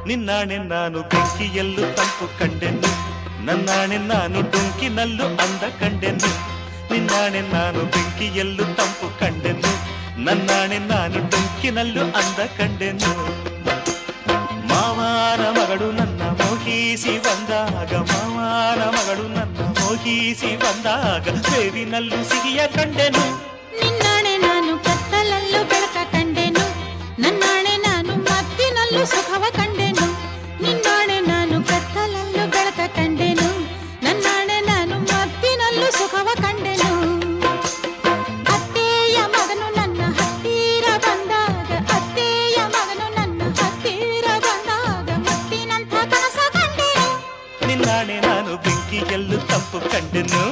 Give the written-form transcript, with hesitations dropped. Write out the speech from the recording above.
ನಿನ್ನಾಣೆ ನಾನು ಬೆಂಕಿಯಲ್ಲೂ ತಂಪು ಕಂಡೆನು, ನನ್ನಾಣೆ ನಾನು ಡೊಂಕಿನಲ್ಲೂ ಅಂದ ಕಂಡೆನು. ನಿನ್ನಾಣೆ ನಾನು ಬೆಂಕಿಯಲ್ಲೂ ತಂಪು ಕಂಡೆನು, ನನ್ನಾಣೆ ನಾನು ಡೊಂಕಿನಲ್ಲೂ ಅಂದ ಕಂಡೆನು. ಮಾವನ ಮಗಳು ನನ್ನ ಮೋಹಿಸಿ ಬಂದಾಗ, ಮಾವನ ಮಗಳು ನನ್ನ ಮೋಹಿಸಿ ಬಂದಾಗ ಬೇವಿನಲ್ಲೂ ಸಿಹಿಯ ಕಂಡೆನು. ನಿನ್ನಾಣೆ ನಾನು ಕತ್ತಲಲ್ಲೂ ಬೆಳಕ ಕಂಡೆನು, ನನ್ನಾಣೆ ನಾನು ಮತ್ತಿನಲ್ಲೂ ಸುಖವ ಕಂಡೆನು. ನಿನ್ನಾಣೆ ನಾನು ಕತ್ತಲಲ್ಲೂ ಬೆಳಕ ಕಂಡೆನು, ನನ್ನಾಣೆ ನಾನು ಮತ್ತಿನಲ್ಲೂ ಸುಖವ ಕಂಡೆನು. ಅತ್ತೆಯ ಮಗನು ನನ್ನ ಹತ್ತಿರ ಬಂದಾಗ, ಅತ್ತೆಯ ಮಗನು ನನ್ನ ಹತ್ತಿರ ಬಂದಾಗ ಮತ್ತಿನಂಥ ಕನಸ ಕಂಡೆನು. ನಿನ್ನಾಣೆ ನಾನು ಬೆಂಕಿಯಲ್ಲೂ ತಂಪು ಕಂಡೆನು.